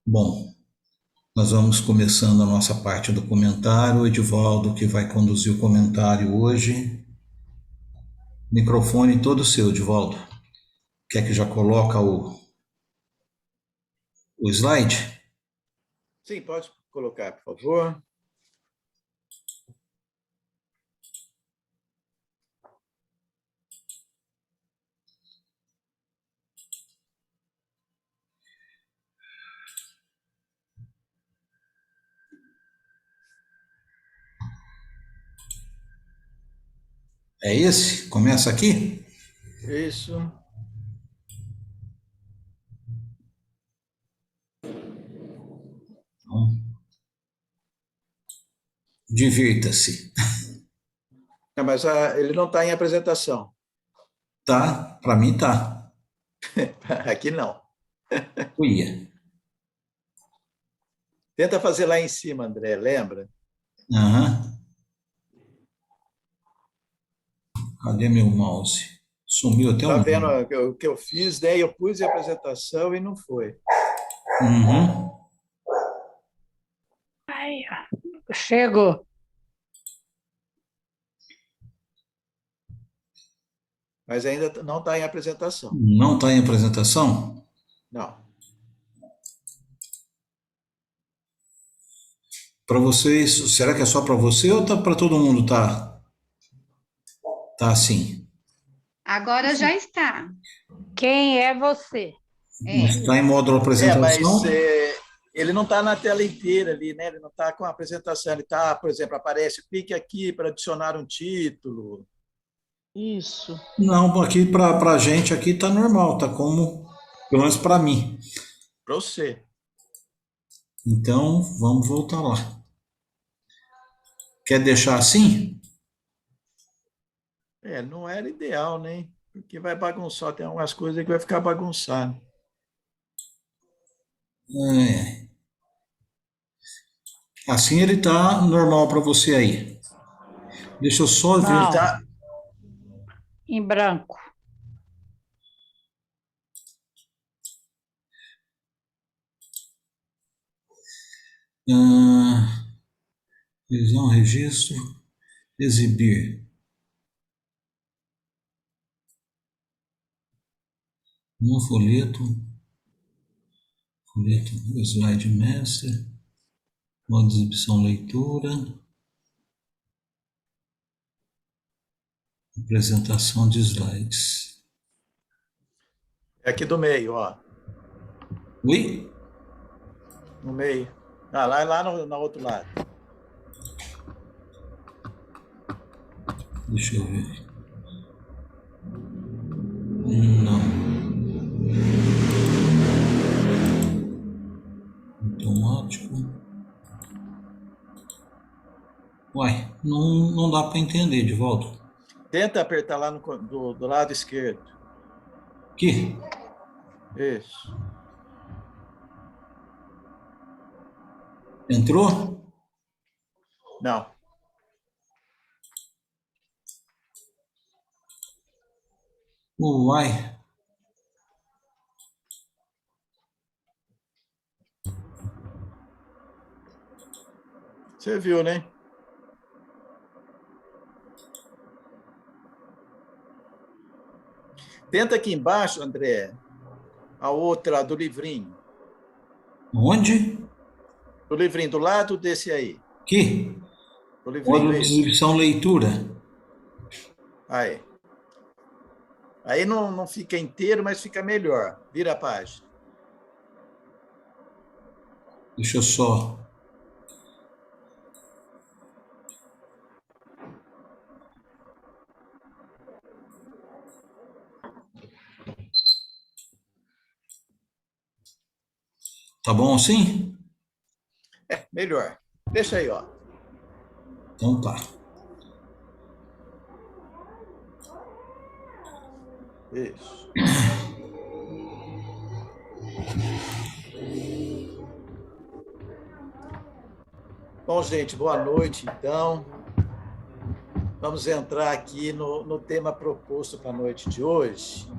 Bom, nós vamos começando a nossa parte do comentário. O Edivaldo, que vai conduzir o comentário hoje. Microfone todo seu, Edivaldo. Quer que já coloca o slide? Sim, pode colocar, por favor. É esse? Começa aqui? Isso. Então, divirta-se. Não, mas ele não está em apresentação. Tá? Para mim tá. Aqui não. Uia. Tenta fazer lá em cima, André, lembra? Aham. Cadê meu mouse? Sumiu até Tá um. vendo o que eu fiz, daí eu pus em apresentação e não foi. Uhum. Aí, ó. Chegou. Mas ainda não está em apresentação. Não está em apresentação? Não. Para vocês, será que é só para você ou tá para todo mundo tá assim? Agora já está. Quem é você? Mas está em módulo Mas apresentação? ele não está na tela inteira ali, né? Ele não está com a apresentação. Ele está, por exemplo, aparece, clique aqui para adicionar um título. Isso. Não, aqui para a gente aqui tá normal, tá como, pelo menos para mim. Para você. Então, vamos voltar lá. Quer deixar assim? Não era ideal, né? Porque vai bagunçar, tem algumas coisas que vai ficar bagunçado. É. Assim ele tá normal para você aí. Deixa eu só ver. Não. Tá? Em branco. Visão, registro, exibir. No folheto, slide master, modo de exibição, leitura, apresentação de slides. É aqui do meio, ó. Oi? No meio. Ah, lá no outro lado. Deixa eu ver. Não. Automático. Uai, não dá para entender de volta. Tenta apertar lá do lado esquerdo. Aqui? Isso. Entrou? Não. Uai. Você viu, né? Tenta aqui embaixo, André, a outra do livrinho. Onde? Do livrinho, do lado desse aí. Aqui? Do livrinho, Modo de isso. exibição, leitura. Aí. Aí não fica inteiro, mas fica melhor. Vira a página. Deixa eu só. Tá bom assim? Melhor. Deixa aí, ó. Então tá. Isso. Bom, gente, boa noite, então. Vamos entrar aqui no tema proposto para a noite de hoje.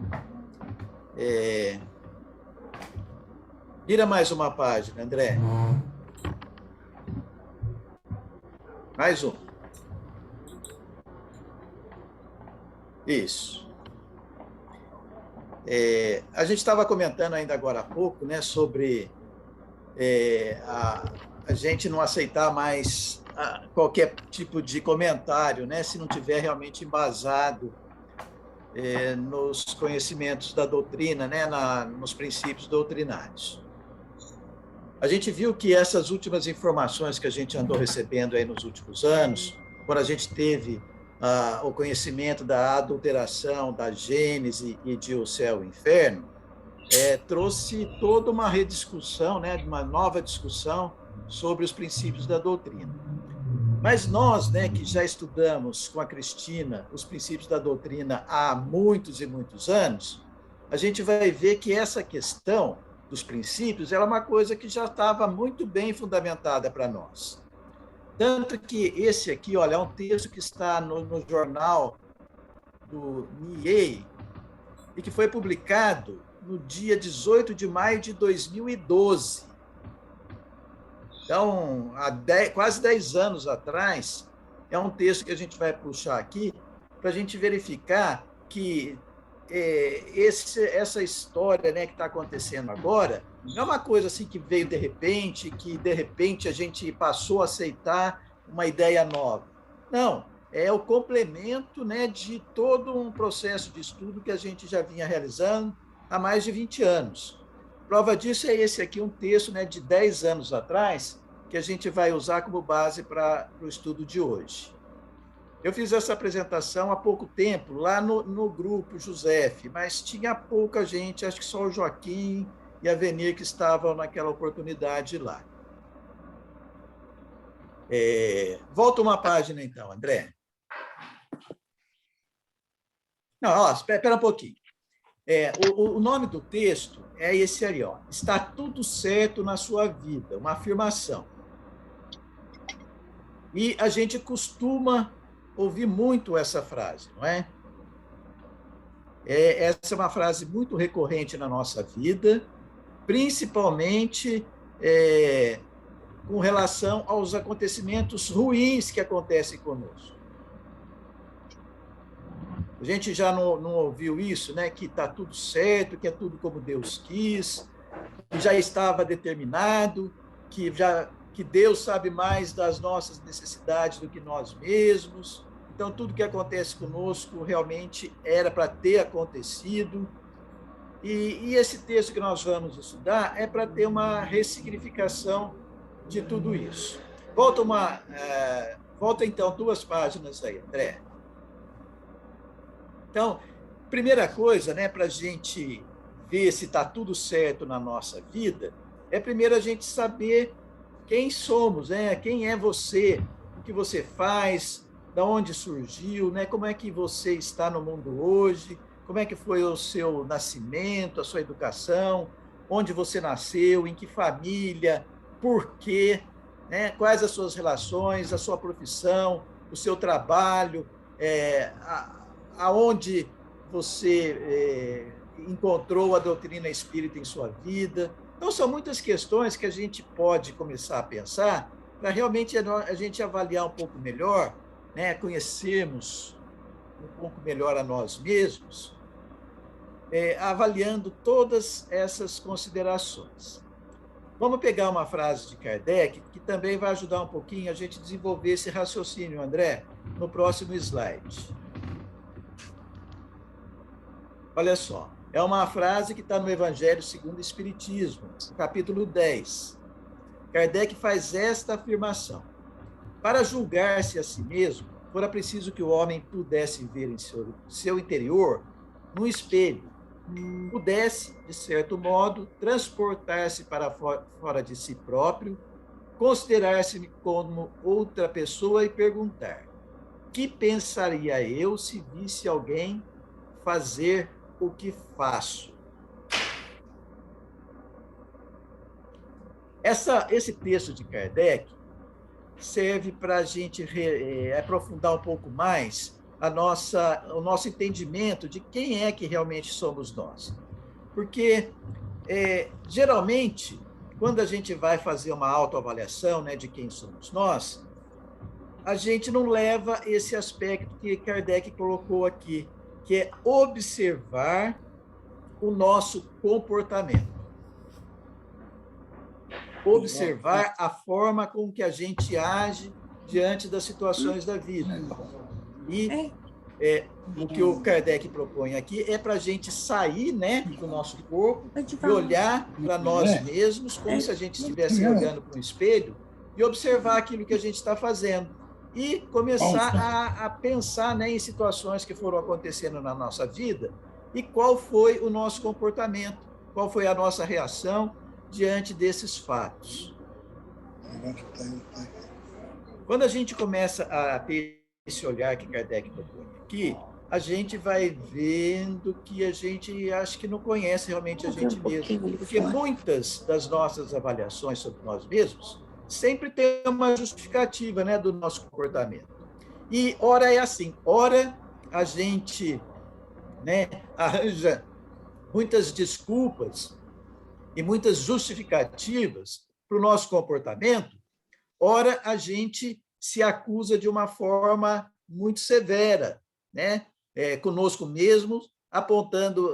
Vira mais uma página, André. Mais um. Isso. A gente estava comentando ainda agora há pouco, né, sobre a gente não aceitar mais qualquer tipo de comentário, né, se não tiver realmente embasado nos conhecimentos da doutrina, né, nos princípios doutrinários. A gente viu que essas últimas informações que a gente andou recebendo aí nos últimos anos, quando a gente teve o conhecimento da adulteração, da Gênese e de o céu e o inferno, trouxe toda uma rediscussão, né, uma nova discussão sobre os princípios da doutrina. Mas nós, né, que já estudamos com a Cristina os princípios da doutrina há muitos e muitos anos, a gente vai ver que essa questão dos princípios ela é uma coisa que já estava muito bem fundamentada para nós. Tanto que esse aqui, olha, é um texto que está no jornal do NIEI e que foi publicado no dia 18 de maio de 2012. Então, quase 10 anos atrás, é um texto que a gente vai puxar aqui para a gente verificar que essa história, né, que está acontecendo agora não é uma coisa assim que veio de repente, que de repente a gente passou a aceitar uma ideia nova. Não, é o complemento, né, de todo um processo de estudo que a gente já vinha realizando há mais de 20 anos. Prova disso é esse aqui, um texto, né, de 10 anos atrás, que a gente vai usar como base para o estudo de hoje. Eu fiz essa apresentação há pouco tempo, lá no grupo Josef, mas tinha pouca gente, acho que só o Joaquim e a Venir que estavam naquela oportunidade lá. Volta uma página, então, André. Não, espera um pouquinho. O nome do texto é esse ali, ó. Está tudo certo na sua vida, uma afirmação. E a gente costuma ouvir muito essa frase, não é? Essa é uma frase muito recorrente na nossa vida, principalmente com relação aos acontecimentos ruins que acontecem conosco. A gente já não ouviu isso, né? Que está tudo certo, que é tudo como Deus quis, que já estava determinado, que Deus sabe mais das nossas necessidades do que nós mesmos. Então, tudo que acontece conosco realmente era para ter acontecido. E esse texto que nós vamos estudar é para ter uma ressignificação de tudo isso. Volta então 2 páginas aí, André. Então, primeira coisa, né, para a gente ver se está tudo certo na nossa vida, é primeiro a gente saber quem somos, né? Quem é você, o que você faz, de onde surgiu, né? Como é que você está no mundo hoje, como é que foi o seu nascimento, a sua educação, onde você nasceu, em que família, por quê, né? Quais as suas relações, a sua profissão, o seu trabalho, aonde você encontrou a doutrina espírita em sua vida. Então, são muitas questões que a gente pode começar a pensar para realmente a gente avaliar um pouco melhor, né? Conhecermos um pouco melhor a nós mesmos, avaliando todas essas considerações. Vamos pegar uma frase de Kardec, que também vai ajudar um pouquinho a gente desenvolver esse raciocínio, André, no próximo slide. Olha só, é uma frase que está no Evangelho segundo o Espiritismo, no capítulo 10. Kardec faz esta afirmação: para julgar-se a si mesmo, fora preciso que o homem pudesse ver em seu interior, num espelho, pudesse, de certo modo, transportar-se para fora de si próprio, considerar-se como outra pessoa e perguntar: que pensaria eu se visse alguém fazer o que faço? Esse texto de Kardec serve para a gente aprofundar um pouco mais o nosso entendimento de quem é que realmente somos nós. Porque, geralmente, quando a gente vai fazer uma autoavaliação, né, de quem somos nós, a gente não leva esse aspecto que Kardec colocou aqui, que é observar o nosso comportamento. Observar a forma com que a gente age diante das situações da vida. E o que o Kardec propõe aqui é para a gente sair, né, do nosso corpo e olhar para nós mesmos como se a gente estivesse olhando para um espelho e observar aquilo que a gente está fazendo e começar a pensar, né, em situações que foram acontecendo na nossa vida e qual foi o nosso comportamento, qual foi a nossa reação diante desses fatos. Quando a gente começa a ter esse olhar que Kardec propõe aqui, a gente vai vendo que a gente acho que não conhece realmente a gente mesmo, porque muitas das nossas avaliações sobre nós mesmos sempre tem uma justificativa, né, do nosso comportamento. E ora é assim, ora a gente, né, arranja muitas desculpas e muitas justificativas para o nosso comportamento, ora a gente se acusa de uma forma muito severa, né, conosco mesmos, apontando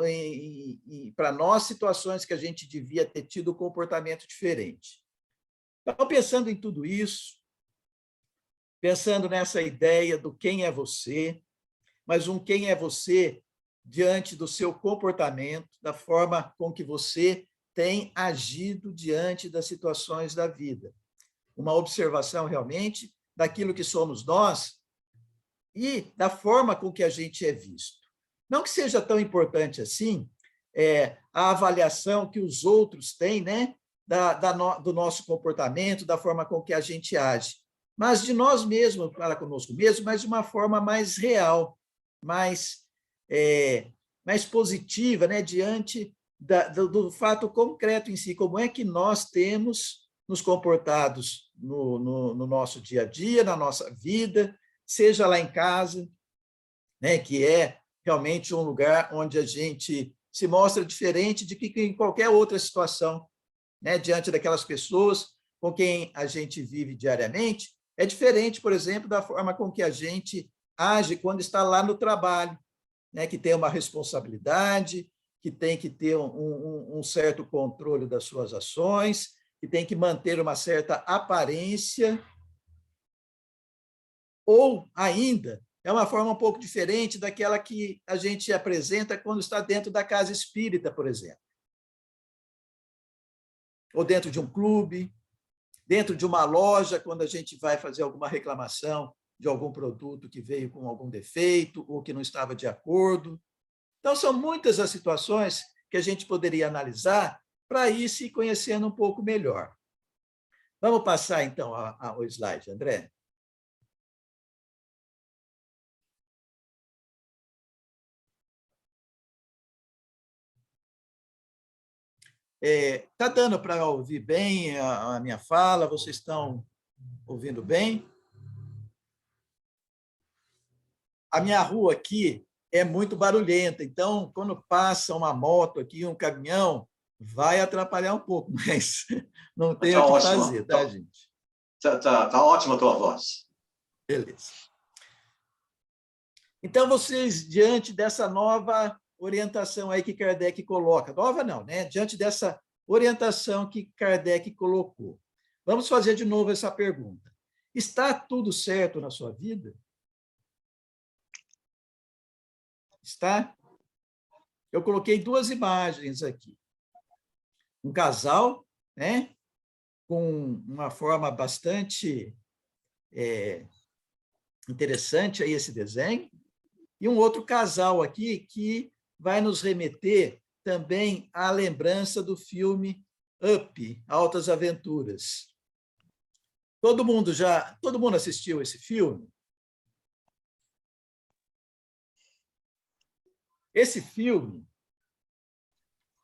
para nós situações que a gente devia ter tido um comportamento diferente. Então, pensando em tudo isso, pensando nessa ideia do quem é você, mas um quem é você diante do seu comportamento, da forma com que você tem agido diante das situações da vida. Uma observação realmente daquilo que somos nós e da forma com que a gente é visto. Não que seja tão importante assim a avaliação que os outros têm, né, do nosso comportamento, da forma com que a gente age, mas de nós mesmos, para conosco mesmo, mas de uma forma mais real, mais positiva, né, diante do fato concreto em si, como é que nós temos nos comportados no nosso dia a dia, na nossa vida, seja lá em casa, né, que é realmente um lugar onde a gente se mostra diferente de que em qualquer outra situação, né, diante daquelas pessoas com quem a gente vive diariamente, é diferente, por exemplo, da forma com que a gente age quando está lá no trabalho, né, que tem uma responsabilidade, que tem que ter um certo controle das suas ações, que tem que manter uma certa aparência, ou ainda é uma forma um pouco diferente daquela que a gente apresenta quando está dentro da casa espírita, por exemplo. Ou dentro de um clube, dentro de uma loja, quando a gente vai fazer alguma reclamação de algum produto que veio com algum defeito ou que não estava de acordo. Então, são muitas as situações que a gente poderia analisar para ir se conhecendo um pouco melhor. Vamos passar, então, ao slide, André. Está dando para ouvir bem a minha fala? Vocês estão ouvindo bem? A minha rua aqui é muito barulhenta, então, quando passa uma moto aqui, um caminhão, vai atrapalhar um pouco, mas não tem o que fazer, tá, gente? Tá ótima a tua voz. Beleza. Então, vocês, diante dessa nova orientação aí que Kardec coloca, nova não, né? Diante dessa orientação que Kardec colocou, vamos fazer de novo essa pergunta. Está tudo certo na sua vida? Está? Eu coloquei duas imagens aqui. Um casal, né? Com uma forma bastante interessante aí esse desenho, e um outro casal aqui que vai nos remeter também à lembrança do filme Up, Altas Aventuras. Todo mundo assistiu esse filme? Esse filme,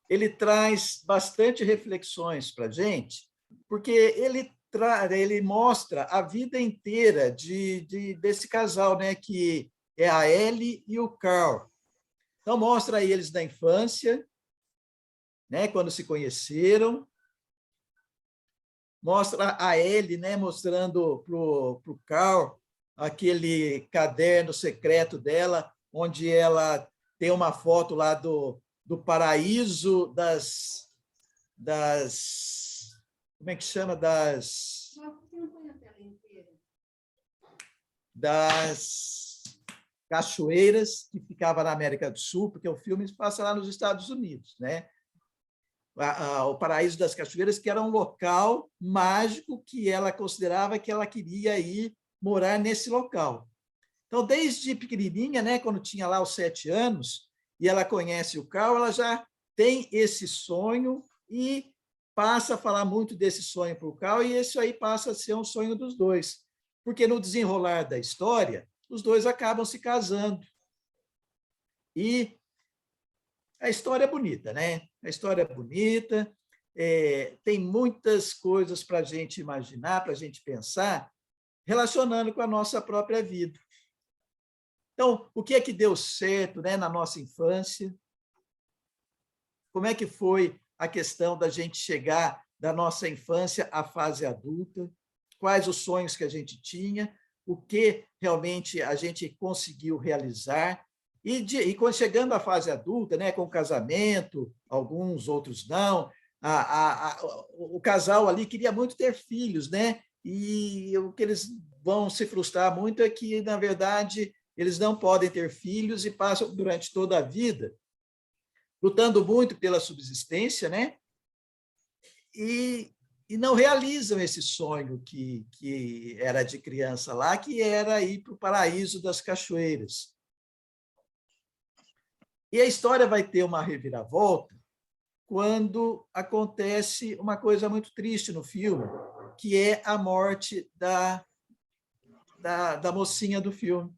ele traz bastante reflexões para a gente, porque ele mostra a vida inteira desse casal, né, que é a Ellie e o Carl. Então, mostra eles na infância, né, quando se conheceram, mostra a Ellie, né, mostrando para o Carl aquele caderno secreto dela, onde ela tem uma foto lá do paraíso como é que chama? Das cachoeiras, que ficava na América do Sul, porque o filme se passa lá nos Estados Unidos, né? O Paraíso das Cachoeiras, que era um local mágico que ela considerava que ela queria ir morar nesse local. Então, desde pequenininha, né, quando tinha lá os 7 anos, e ela conhece o Carl, ela já tem esse sonho e passa a falar muito desse sonho para o Carl, e isso aí passa a ser um sonho dos dois, porque no desenrolar da história, os dois acabam se casando. E a história é bonita, né? A história é bonita, tem muitas coisas para a gente imaginar, para a gente pensar, relacionando com a nossa própria vida. Então, o que é que deu certo, né, na nossa infância? Como é que foi a questão da gente chegar da nossa infância à fase adulta? Quais os sonhos que a gente tinha? O que realmente a gente conseguiu realizar? E quando chegando à fase adulta, né, com o casamento, alguns outros não, o casal ali queria muito ter filhos, né? E o que eles vão se frustrar muito é que, na verdade, eles não podem ter filhos e passam durante toda a vida lutando muito pela subsistência, né? E não realizam esse sonho que era de criança lá, que era ir para o paraíso das cachoeiras. E a história vai ter uma reviravolta quando acontece uma coisa muito triste no filme, que é a morte da mocinha do filme.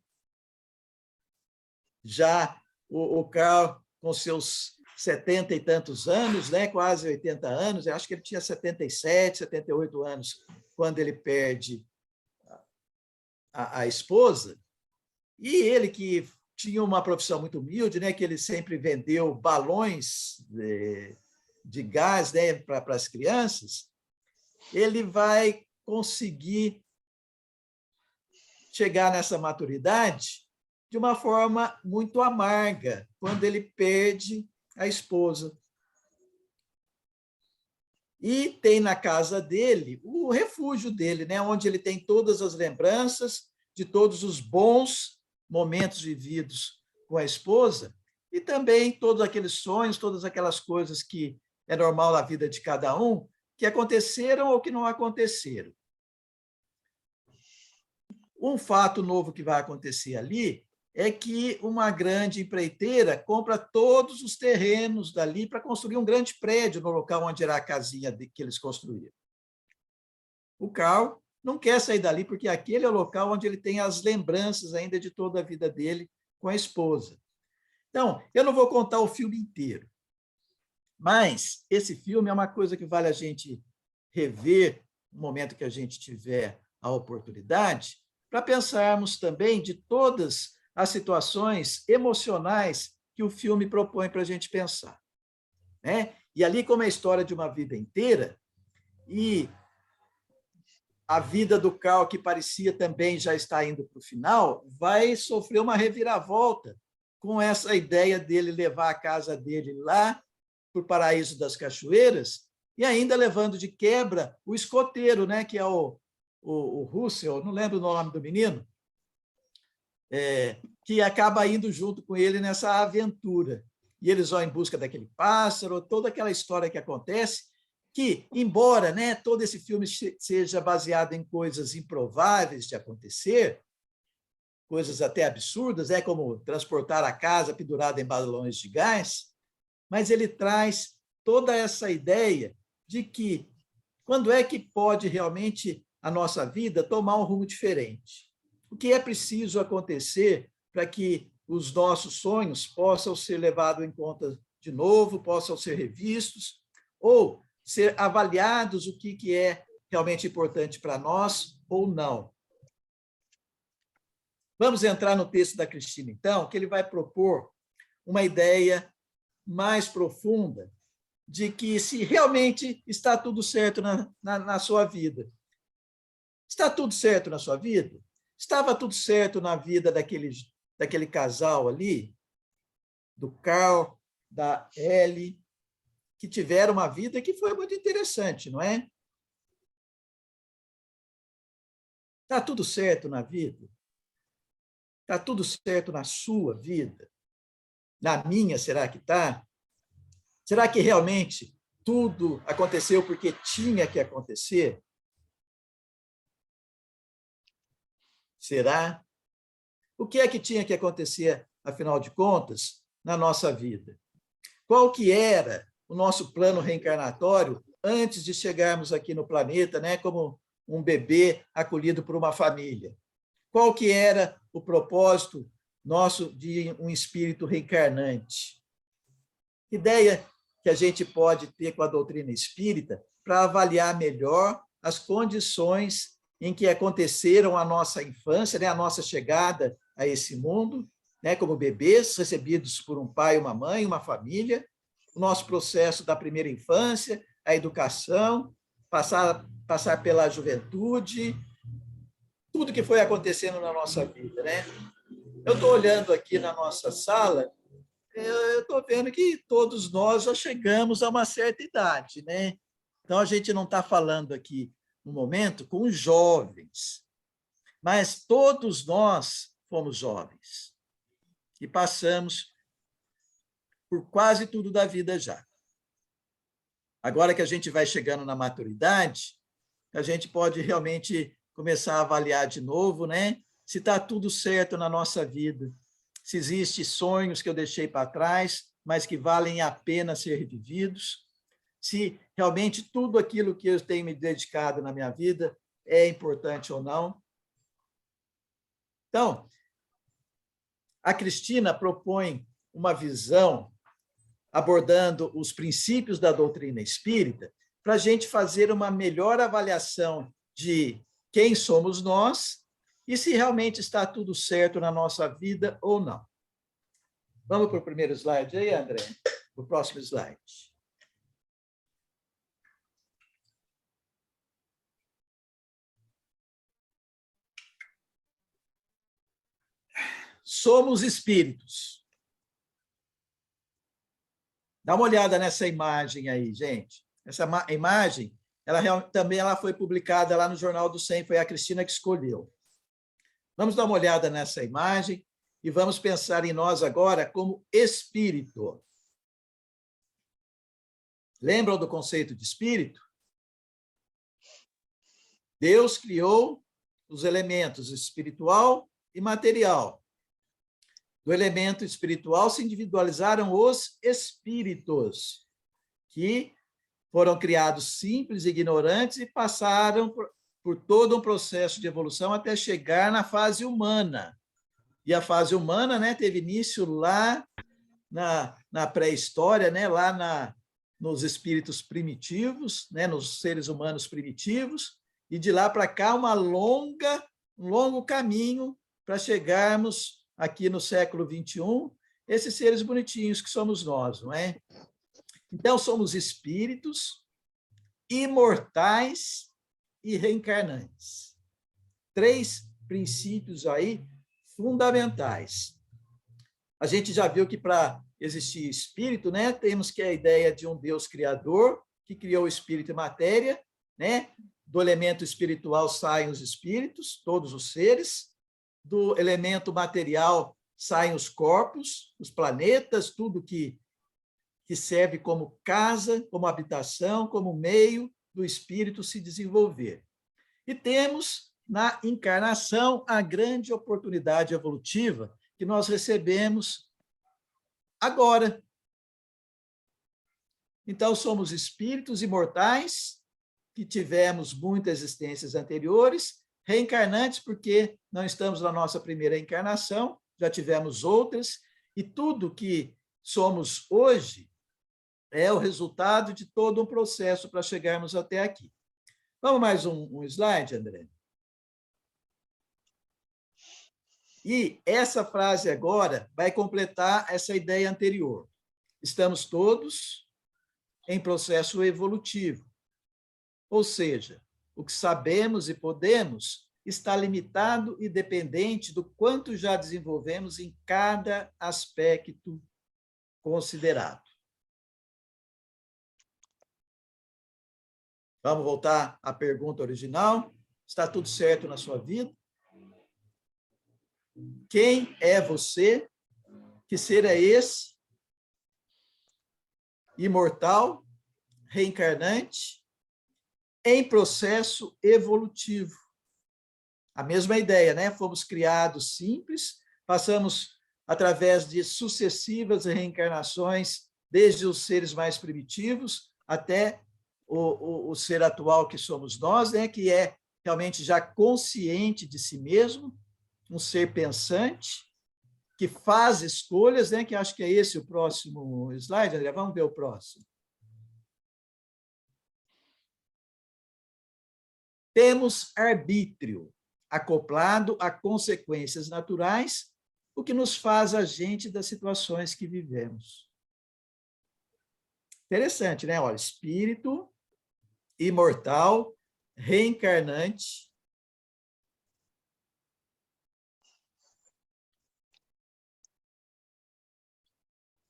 Já o Carl, com seus 70 e tantos anos, né, quase 80 anos, eu acho que ele tinha 77, 78 anos, quando ele perde a esposa, e ele que tinha uma profissão muito humilde, né, que ele sempre vendeu balões de gás, né, para as crianças, ele vai conseguir chegar nessa maturidade de uma forma muito amarga, quando ele perde a esposa. E tem na casa dele o refúgio dele, né, onde ele tem todas as lembranças de todos os bons momentos vividos com a esposa e também todos aqueles sonhos, todas aquelas coisas que é normal na vida de cada um, que aconteceram ou que não aconteceram. Um fato novo que vai acontecer ali é que uma grande empreiteira compra todos os terrenos dali para construir um grande prédio no local onde era a casinha que eles construíram. O Carl não quer sair dali porque aquele é o local onde ele tem as lembranças ainda de toda a vida dele com a esposa. Então, eu não vou contar o filme inteiro, mas esse filme é uma coisa que vale a gente rever no momento que a gente tiver a oportunidade, para pensarmos também de todas as situações emocionais que o filme propõe para a gente pensar, né? E ali, como é a história de uma vida inteira, e a vida do Carl, que parecia também já estar indo para o final, vai sofrer uma reviravolta com essa ideia dele levar a casa dele lá para o Paraíso das Cachoeiras e ainda levando de quebra o escoteiro, né, que é o Russell, não lembro o nome do menino, que acaba indo junto com ele nessa aventura. E eles vão em busca daquele pássaro, toda aquela história que acontece, que, embora, né, todo esse filme seja baseado em coisas improváveis de acontecer, coisas até absurdas, como transportar a casa pendurada em balões de gás, mas ele traz toda essa ideia de que quando é que pode realmente a nossa vida tomar um rumo diferente? O que é preciso acontecer para que os nossos sonhos possam ser levados em conta de novo, possam ser revistos, ou ser avaliados o que é realmente importante para nós ou não. Vamos entrar no texto da Cristina, então, que ele vai propor uma ideia mais profunda de que se realmente está tudo certo na sua vida. Está tudo certo na sua vida? Estava tudo certo na vida daquele casal ali, do Carl, da Ellie, que tiveram uma vida que foi muito interessante, não é? Está tudo certo na vida? Está tudo certo na sua vida? Na minha, será que está? Será que realmente tudo aconteceu porque tinha que acontecer? Será? O que é que tinha que acontecer, afinal de contas, na nossa vida? Qual que era o nosso plano reencarnatório antes de chegarmos aqui no planeta, né, como um bebê acolhido por uma família? Qual que era o propósito nosso de um espírito reencarnante? Ideia que a gente pode ter com a doutrina espírita para avaliar melhor as condições em que aconteceram a nossa infância, né, a nossa chegada a esse mundo, né, como bebês recebidos por um pai, uma mãe, uma família, o nosso processo da primeira infância, a educação, passar pela juventude, tudo que foi acontecendo na nossa vida, né? Eu estou olhando aqui na nossa sala, eu estou vendo que todos nós já chegamos a uma certa idade, né? Então, a gente não está falando aqui, no momento, com os jovens, mas todos nós fomos jovens e passamos por quase tudo da vida já. Agora que a gente vai chegando na maturidade, a gente pode realmente começar a avaliar de novo, né? Se está tudo certo na nossa vida, se existem sonhos que eu deixei para trás, mas que valem a pena ser vividos, se realmente tudo aquilo que eu tenho me dedicado na minha vida é importante ou não. Então, a Cristina propõe uma visão abordando os princípios da doutrina espírita para a gente fazer uma melhor avaliação de quem somos nós e se realmente está tudo certo na nossa vida ou não. Vamos para o primeiro slide aí, André? O próximo slide. Somos espíritos. Dá uma olhada nessa imagem aí, gente. Essa imagem, também foi publicada lá no Jornal do 100, foi a Cristina que escolheu. Vamos dar uma olhada nessa imagem e vamos pensar em nós agora como espírito. Lembram do conceito de espírito? Deus criou os elementos espiritual e material. Do elemento espiritual se individualizaram os espíritos, que foram criados simples, ignorantes e passaram por todo um processo de evolução até chegar na fase humana. E a fase humana, né, teve início lá na pré-história, né, lá nos espíritos primitivos, né, nos seres humanos primitivos, e de lá para cá um longo caminho para chegarmos aqui no século XXI, esses seres bonitinhos que somos nós, não é? Então, somos espíritos imortais e reencarnantes. 3 princípios aí fundamentais. A gente já viu que para existir espírito, né, temos que a ideia de um Deus criador, que criou o espírito e matéria, né? Do elemento espiritual saem os espíritos, todos os seres, do elemento material saem os corpos, os planetas, tudo que serve como casa, como habitação, como meio do espírito se desenvolver. E temos, na encarnação, a grande oportunidade evolutiva que nós recebemos agora. Então, somos espíritos imortais que tivemos muitas existências anteriores, reencarnantes porque não estamos na nossa primeira encarnação, já tivemos outras, e tudo que somos hoje é o resultado de todo um processo para chegarmos até aqui. Vamos mais um slide, André? E essa frase agora vai completar essa ideia anterior. Estamos todos em processo evolutivo. Ou seja, o que sabemos e podemos está limitado e dependente do quanto já desenvolvemos em cada aspecto considerado. Vamos voltar à pergunta original. Está tudo certo na sua vida? Quem é você? Que ser é esse? Imortal, reencarnante, em processo evolutivo. A mesma ideia, né? Fomos criados simples, passamos através de sucessivas reencarnações, desde os seres mais primitivos até o ser atual que somos nós, né? Que é realmente já consciente de si mesmo, um ser pensante, que faz escolhas, né? Que acho que é esse o próximo slide, André. Vamos ver o próximo. Temos arbítrio, acoplado a consequências naturais, o que nos faz agente das situações que vivemos. Interessante, né? Olha, espírito imortal, reencarnante,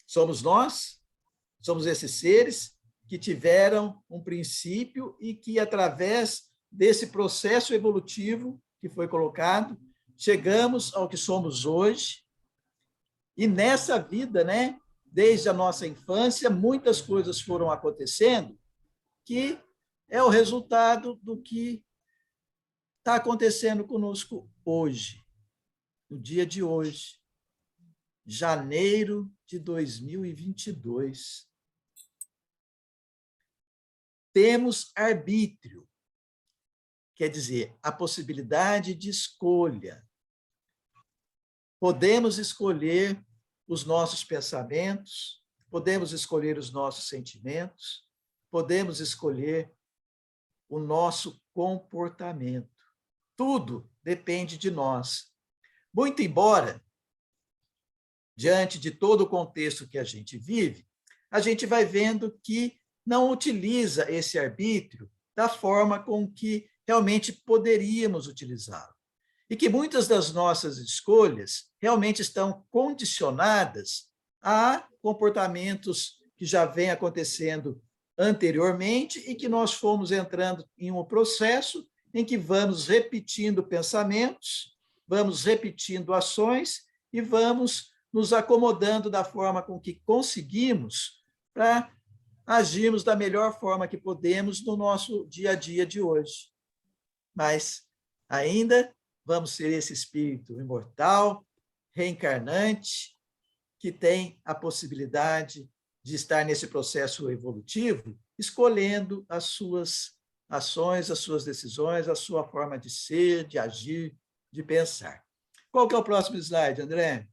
somos nós, somos esses seres que tiveram um princípio e que, através desse processo evolutivo que foi colocado, chegamos ao que somos hoje. E nessa vida, né, desde a nossa infância, muitas coisas foram acontecendo que é o resultado do que está acontecendo conosco hoje, no dia de hoje, janeiro de 2022. Temos arbítrio, quer dizer, a possibilidade de escolha. Podemos escolher os nossos pensamentos, podemos escolher os nossos sentimentos, podemos escolher o nosso comportamento. Tudo depende de nós. Muito embora, diante de todo o contexto que a gente vive, a gente vai vendo que não utiliza esse arbítrio da forma com que realmente poderíamos utilizá-lo. E que muitas das nossas escolhas realmente estão condicionadas a comportamentos que já vêm acontecendo anteriormente e que nós fomos entrando em um processo em que vamos repetindo pensamentos, vamos repetindo ações e vamos nos acomodando da forma com que conseguimos para agirmos da melhor forma que podemos no nosso dia a dia de hoje. Mas ainda vamos ser esse espírito imortal, reencarnante, que tem a possibilidade de estar nesse processo evolutivo, escolhendo as suas ações, as suas decisões, a sua forma de ser, de agir, de pensar. Qual que é o próximo slide, André?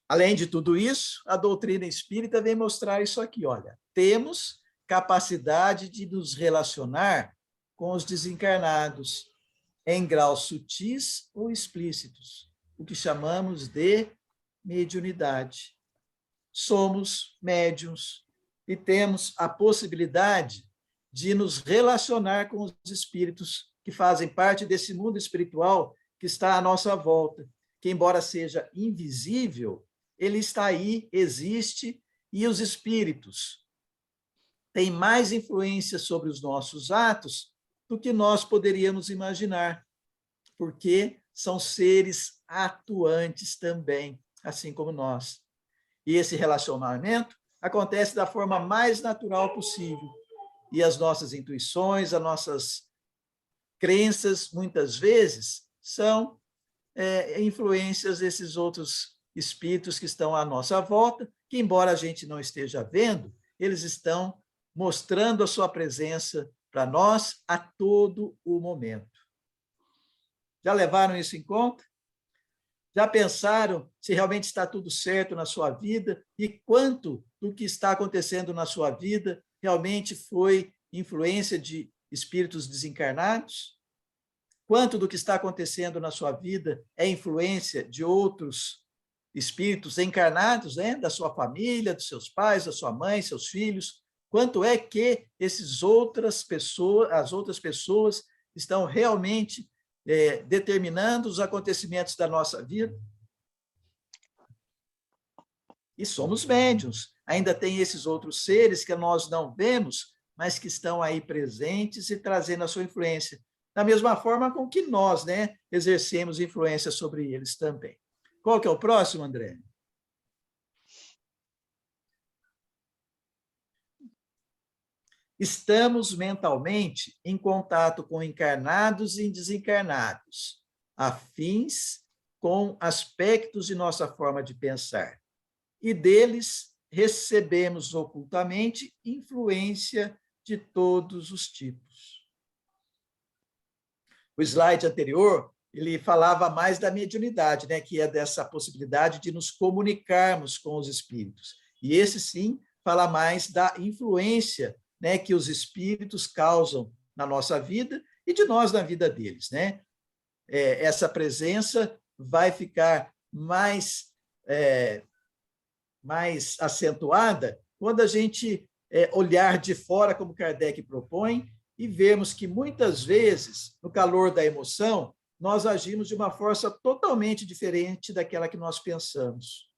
Além de tudo isso, a doutrina espírita vem mostrar isso aqui, olha, temos capacidade de nos relacionar com os desencarnados em graus sutis ou explícitos, o que chamamos de mediunidade. Somos médiuns e temos a possibilidade de nos relacionar com os espíritos que fazem parte desse mundo espiritual que está à nossa volta, que embora seja invisível, ele está aí, existe, e os espíritos têm mais influência sobre os nossos atos do que nós poderíamos imaginar, porque são seres atuantes também, assim como nós. E esse relacionamento acontece da forma mais natural possível. E as nossas intuições, as nossas crenças, muitas vezes, são influências desses outros espíritos que estão à nossa volta, que, embora a gente não esteja vendo, eles estão mostrando a sua presença para nós a todo o momento. Já levaram isso em conta? Já pensaram se realmente está tudo certo na sua vida e quanto do que está acontecendo na sua vida realmente foi influência de espíritos desencarnados? quanto do que está acontecendo na sua vida é influência de outros espíritos encarnados, né? Da sua família, dos seus pais, da sua mãe, seus filhos, quanto é que as outras pessoas estão realmente determinando os acontecimentos da nossa vida. E somos médiuns. Ainda tem esses outros seres que nós não vemos, mas que estão aí presentes e trazendo a sua influência. Da mesma forma com que nós, né, exercemos influência sobre eles também. Qual que é o próximo, André? Estamos mentalmente em contato com encarnados e desencarnados, afins com aspectos de nossa forma de pensar, e deles recebemos ocultamente influência de todos os tipos. O slide anterior, ele falava mais da mediunidade, né, que é dessa possibilidade de nos comunicarmos com os espíritos. E esse, sim, fala mais da influência, né, que os espíritos causam na nossa vida e de nós na vida deles, né? Essa presença vai ficar mais acentuada quando a gente olhar de fora, como Kardec propõe, e vermos que, muitas vezes, no calor da emoção, nós agimos de uma força totalmente diferente daquela que nós pensamos.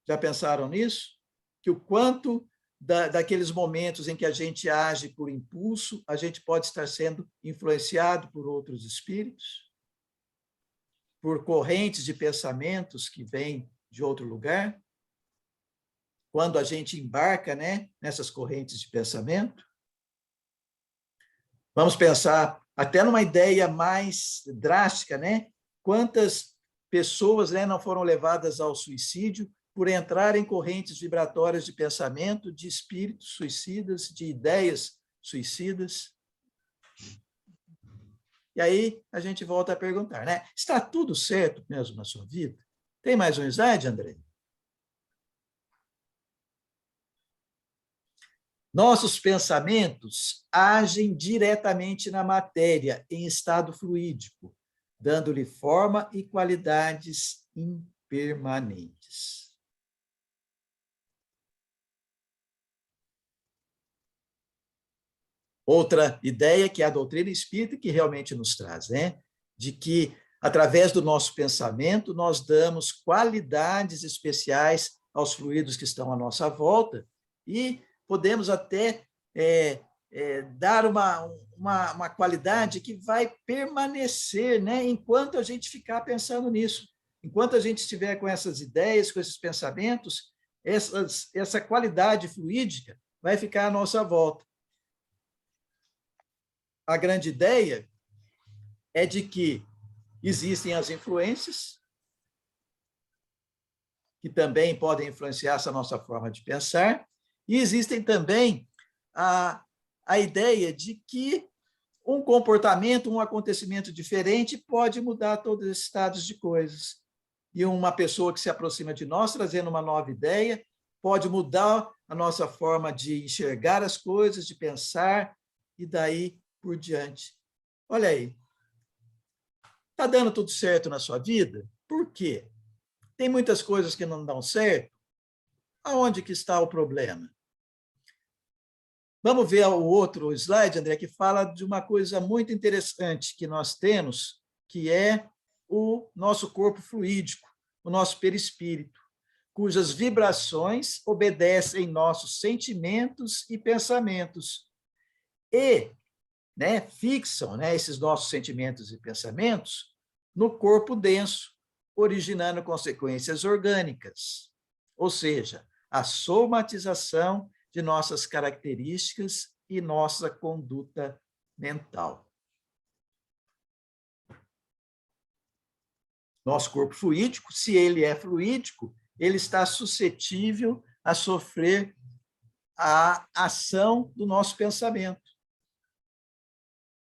Já pensaram nisso? Que o quanto daqueles momentos em que a gente age por impulso, a gente pode estar sendo influenciado por outros espíritos, por correntes de pensamentos que vêm de outro lugar, quando a gente embarca, né, nessas correntes de pensamento. Vamos pensar até numa ideia mais drástica, né? Quantas pessoas, né, não foram levadas ao suicídio por entrar em correntes vibratórias de pensamento, de espíritos suicidas, de ideias suicidas. E aí a gente volta a perguntar, né? Está tudo certo mesmo na sua vida? Tem mais um slide, André? Nossos pensamentos agem diretamente na matéria, em estado fluídico, dando-lhe forma e qualidades impermanentes. Outra ideia que é a doutrina espírita, que realmente nos traz, né? De que, através do nosso pensamento, nós damos qualidades especiais aos fluidos que estão à nossa volta e podemos até dar uma qualidade que vai permanecer, né? Enquanto a gente ficar pensando nisso. Enquanto a gente estiver com essas ideias, com esses pensamentos, essa qualidade fluídica vai ficar à nossa volta. A grande ideia é de que existem as influências, que também podem influenciar essa nossa forma de pensar, e existem também a ideia de que um comportamento, um acontecimento diferente pode mudar todos esses estados de coisas. E uma pessoa que se aproxima de nós, trazendo uma nova ideia, pode mudar a nossa forma de enxergar as coisas, de pensar, e daí por diante. Olha aí. Está dando tudo certo na sua vida? Por quê? Tem muitas coisas que não dão certo? Aonde que está o problema? Vamos ver o outro slide, André, que fala de uma coisa muito interessante que nós temos, que é o nosso corpo fluídico, o nosso perispírito, cujas vibrações obedecem nossos sentimentos e pensamentos e, né, fixam, né, esses nossos sentimentos e pensamentos no corpo denso, originando consequências orgânicas, ou seja, a somatização de nossas características e nossa conduta mental. Nosso corpo fluídico, se ele é fluídico, ele está suscetível a sofrer a ação do nosso pensamento.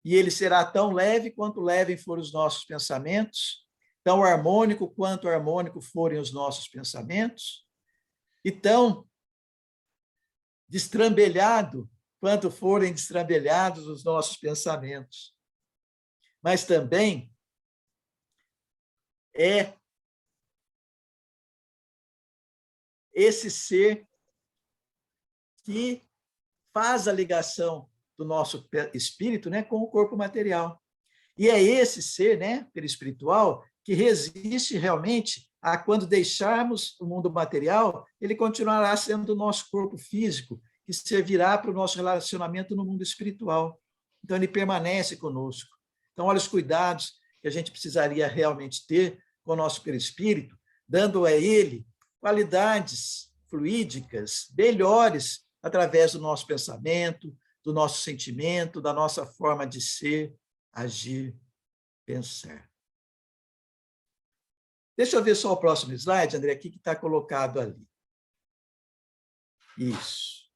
E ele será tão leve quanto levem forem os nossos pensamentos, tão harmônico quanto harmônico forem os nossos pensamentos, e tão destrambelhado quanto forem destrambelhados os nossos pensamentos. Mas também é esse ser que faz a ligação do nosso espírito, né, com o corpo material. E é esse ser, né, perispiritual, que resiste realmente a quando deixarmos o mundo material, ele continuará sendo o nosso corpo físico, que servirá para o nosso relacionamento no mundo espiritual. Então, ele permanece conosco. Então, olha os cuidados que a gente precisaria realmente ter com o nosso perispírito, dando a ele qualidades fluídicas melhores através do nosso pensamento, do nosso sentimento, da nossa forma de ser, agir, pensar. Deixa eu ver só o próximo slide, André, aqui que está colocado ali. Isso.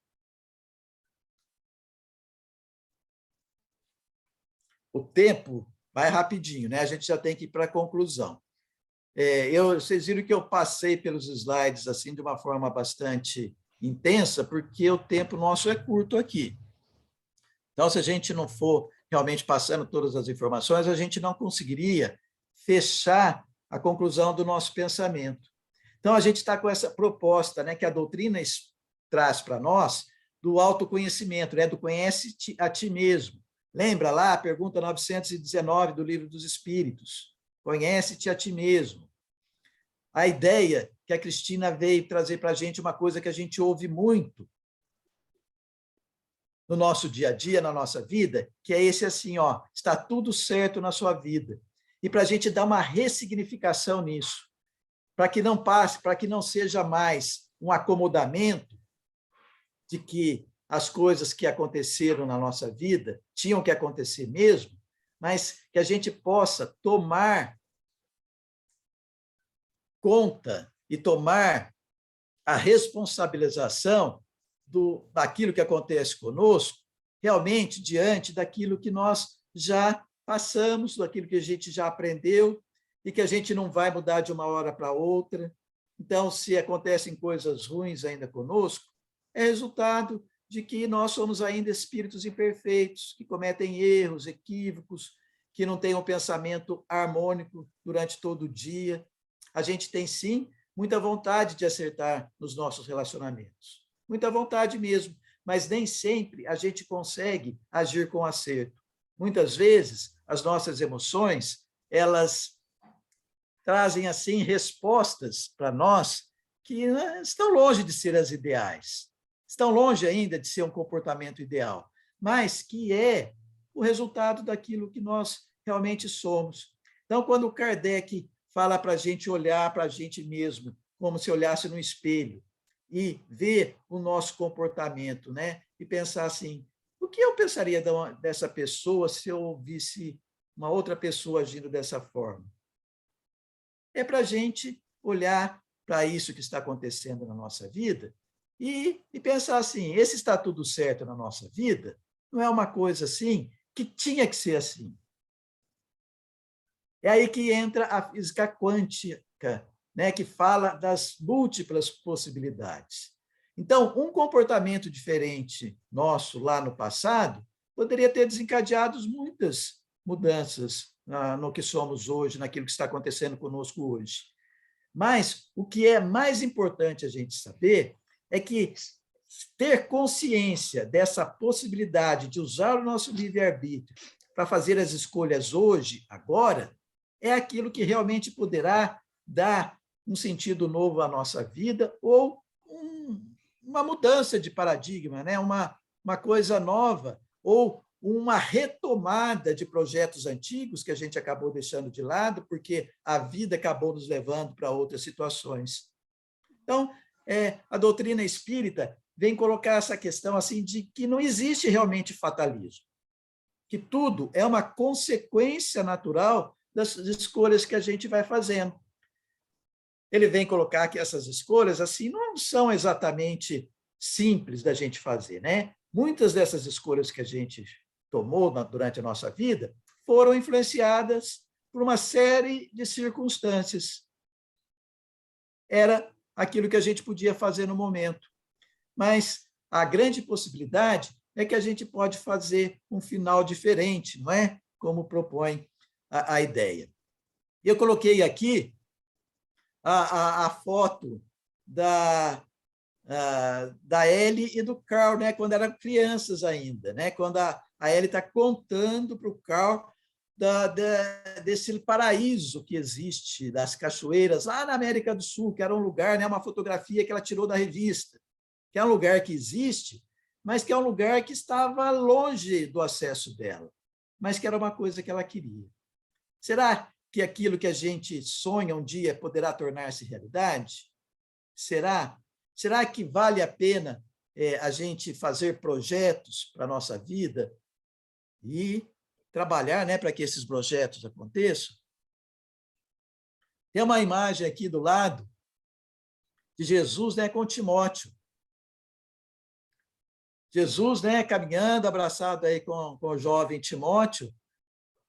O tempo vai rapidinho, né? A gente já tem que ir para a conclusão. Vocês viram que eu passei pelos slides assim de uma forma bastante intensa, porque o tempo nosso é curto aqui. Então, se a gente não for realmente passando todas as informações, a gente não conseguiria fechar a conclusão do nosso pensamento. Então, a gente está com essa proposta, né, que a doutrina traz para nós, do autoconhecimento, né, do conhece-te a ti mesmo. Lembra lá a pergunta 919 do Livro dos Espíritos? Conhece-te a ti mesmo. A ideia que a Cristina veio trazer para a gente, uma coisa que a gente ouve muito no nosso dia a dia, na nossa vida, que é esse assim, ó, está tudo certo na sua vida. E para a gente dar uma ressignificação nisso, para que não passe, para que não seja mais um acomodamento de que as coisas que aconteceram na nossa vida tinham que acontecer mesmo, mas que a gente possa tomar conta e tomar a responsabilização daquilo que acontece conosco, realmente diante daquilo que nós já passamos, daquilo que a gente já aprendeu e que a gente não vai mudar de uma hora para outra. Então, se acontecem coisas ruins ainda conosco, é resultado de que nós somos ainda espíritos imperfeitos, que cometem erros, equívocos, que não têm um pensamento harmônico durante todo o dia. A gente tem, sim, muita vontade de acertar nos nossos relacionamentos. Muita vontade mesmo, mas nem sempre a gente consegue agir com acerto. Muitas vezes, as nossas emoções, elas trazem, assim, respostas para nós que estão longe de ser as ideais, estão longe ainda de ser um comportamento ideal, mas que é o resultado daquilo que nós realmente somos. Então, quando o Kardec fala para a gente olhar para a gente mesmo, como se olhasse no espelho, e ver o nosso comportamento, né? E pensar assim, o que eu pensaria dessa pessoa se eu visse uma outra pessoa agindo dessa forma? É para a gente olhar para isso que está acontecendo na nossa vida e pensar assim, esse está tudo certo na nossa vida, não é uma coisa assim que tinha que ser assim. É aí que entra a física quântica, né, que fala das múltiplas possibilidades. Então, um comportamento diferente nosso lá no passado poderia ter desencadeado muitas mudanças no que somos hoje, naquilo que está acontecendo conosco hoje. Mas o que é mais importante a gente saber é que ter consciência dessa possibilidade de usar o nosso livre-arbítrio para fazer as escolhas hoje, agora, é aquilo que realmente poderá dar um sentido novo à nossa vida ou uma mudança de paradigma, né? uma coisa nova ou uma retomada de projetos antigos que a gente acabou deixando de lado porque a vida acabou nos levando para outras situações. Então, a doutrina espírita vem colocar essa questão assim de que não existe realmente fatalismo, que tudo é uma consequência natural das escolhas que a gente vai fazendo. Ele vem colocar que essas escolhas assim não são exatamente simples da gente fazer, né? Muitas dessas escolhas que a gente tomou durante a nossa vida foram influenciadas por uma série de circunstâncias. Era aquilo que a gente podia fazer no momento. Mas a grande possibilidade é que a gente pode fazer um final diferente, não é? Como propõe a ideia. Eu coloquei aqui a foto da Ellie e do Carl, né, quando eram crianças ainda, né, quando a Ellie está contando para o Carl desse paraíso que existe, das cachoeiras, lá na América do Sul, que era um lugar, né, uma fotografia que ela tirou da revista, que é um lugar que existe, mas que é um lugar que estava longe do acesso dela, mas que era uma coisa que ela queria. Será que aquilo que a gente sonha um dia poderá tornar-se realidade? Será? Será que vale a pena a gente fazer projetos para a nossa vida e trabalhar, né, para que esses projetos aconteçam? Tem uma imagem aqui do lado de Jesus, né, com Timóteo. Jesus, né, caminhando, abraçado aí com o jovem Timóteo,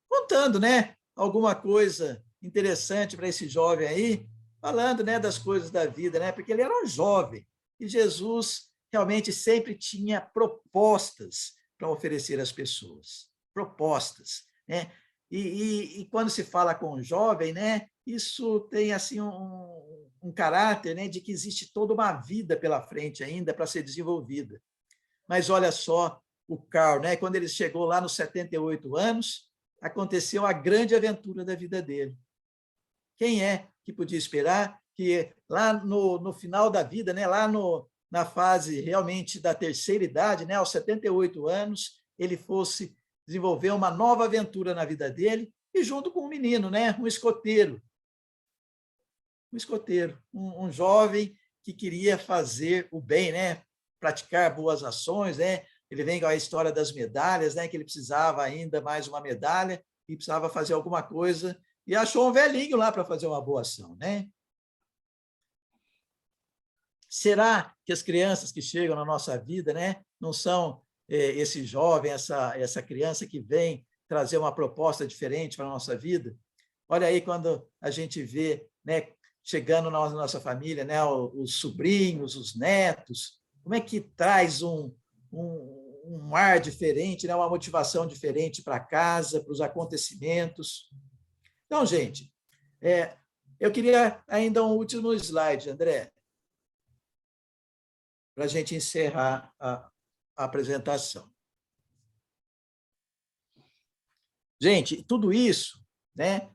contando, né, alguma coisa interessante para esse jovem aí, falando, né, das coisas da vida, né, porque ele era um jovem e Jesus realmente sempre tinha propostas para oferecer às pessoas, propostas, né? E quando se fala com um jovem, né, isso tem assim um caráter, né, de que existe toda uma vida pela frente ainda para ser desenvolvida. Mas olha só o Carl, né, quando ele chegou lá nos 78 anos, aconteceu a grande aventura da vida dele. Quem é que podia esperar que lá no final da vida, né, lá na fase realmente da terceira idade, né, aos 78 anos, ele fosse desenvolver uma nova aventura na vida dele, e junto com um menino, né, um escoteiro, um jovem que queria fazer o bem, né, praticar boas ações, né? Ele vem com a história das medalhas, né, que ele precisava ainda mais uma medalha e precisava fazer alguma coisa, e achou um velhinho lá para fazer uma boa ação, né? Será que as crianças que chegam na nossa vida, né, não são esse jovem, essa criança que vem trazer uma proposta diferente para a nossa vida? Olha aí quando a gente vê, né, chegando na nossa família, né, os sobrinhos, os netos, como é que traz um ar diferente, né, uma motivação diferente para casa, para os acontecimentos. Então, gente, eu queria ainda um último slide, André, para a gente encerrar a apresentação. Gente, tudo isso, né,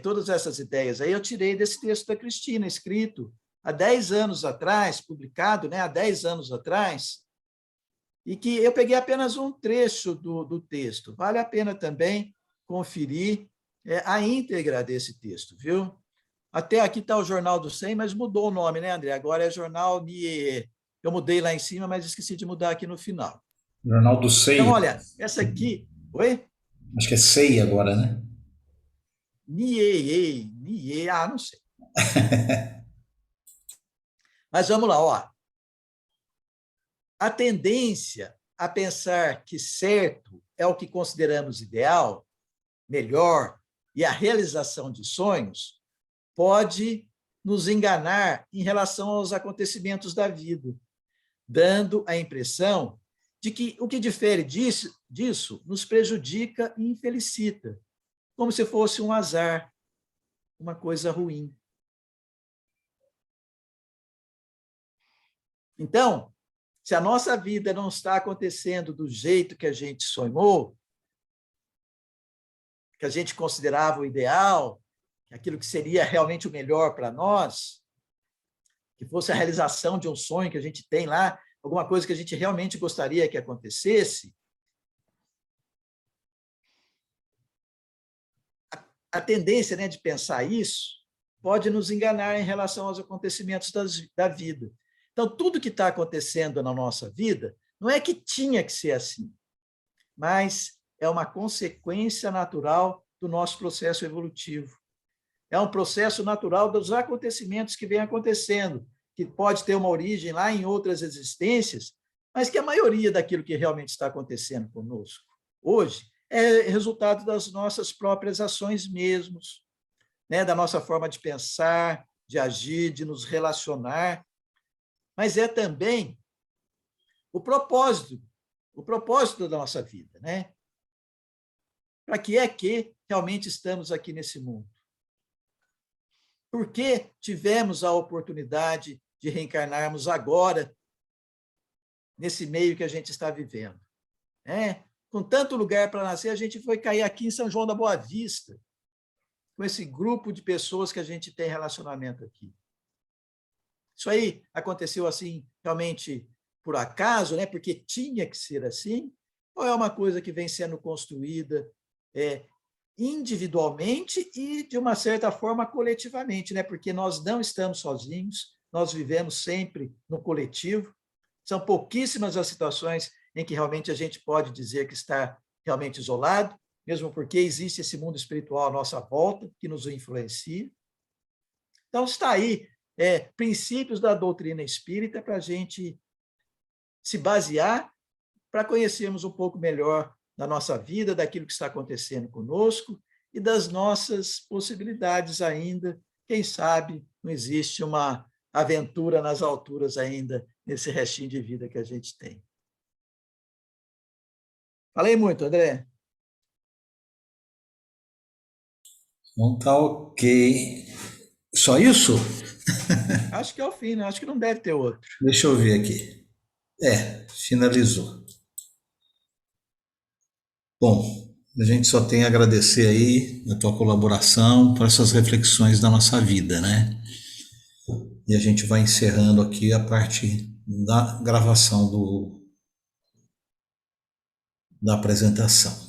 todas essas ideias aí eu tirei desse texto da Cristina, escrito há 10 anos atrás, publicado, né, há 10 anos atrás, e que eu peguei apenas um trecho do texto. Vale a pena também conferir a íntegra desse texto, viu? Até aqui está o Jornal do 100, mas mudou o nome, né, André? Agora é Jornal NIE. Eu mudei lá em cima, mas esqueci de mudar aqui no final. Jornal do SEI. Então, olha, essa aqui... Oi? Acho que é SEI agora, né? NIE, não sei. Mas vamos lá, ó. A tendência a pensar que certo é o que consideramos ideal, melhor, e a realização de sonhos, pode nos enganar em relação aos acontecimentos da vida, dando a impressão de que o que difere disso nos prejudica e infelicita, como se fosse um azar, uma coisa ruim. Então, se a nossa vida não está acontecendo do jeito que a gente sonhou, que a gente considerava o ideal, aquilo que seria realmente o melhor para nós, que fosse a realização de um sonho que a gente tem lá, alguma coisa que a gente realmente gostaria que acontecesse, a tendência, né, de pensar isso pode nos enganar em relação aos acontecimentos da vida. Então, tudo que está acontecendo na nossa vida não é que tinha que ser assim, mas é uma consequência natural do nosso processo evolutivo. É um processo natural dos acontecimentos que vem acontecendo, que pode ter uma origem lá em outras existências, mas que a maioria daquilo que realmente está acontecendo conosco hoje é resultado das nossas próprias ações mesmos, né? Da nossa forma de pensar, de agir, de nos relacionar, mas é também o propósito o propósito da nossa vida, né? Para que é que realmente estamos aqui nesse mundo? Por que tivemos a oportunidade de reencarnarmos agora, nesse meio que a gente está vivendo? Com tanto lugar para nascer, a gente foi cair aqui em São João da Boa Vista, com esse grupo de pessoas que a gente tem relacionamento aqui. Isso aí aconteceu assim, realmente por acaso, né? Porque tinha que ser assim? Ou é uma coisa que vem sendo construída individualmente e, de uma certa forma, coletivamente, né? Porque nós não estamos sozinhos, nós vivemos sempre no coletivo. São pouquíssimas as situações em que realmente a gente pode dizer que está realmente isolado, mesmo porque existe esse mundo espiritual à nossa volta, que nos influencia. Então, está aí princípios da doutrina espírita para a gente se basear, para conhecermos um pouco melhor da nossa vida, daquilo que está acontecendo conosco e das nossas possibilidades ainda. Quem sabe não existe uma aventura nas alturas ainda, nesse restinho de vida que a gente tem. Falei muito, André? Então tá ok. Só isso? Acho que é o fim, né? Acho que não deve ter outro. Deixa eu ver aqui. Finalizou. Bom, a gente só tem a agradecer aí a tua colaboração para essas reflexões da nossa vida, né? E a gente vai encerrando aqui a parte da gravação da apresentação.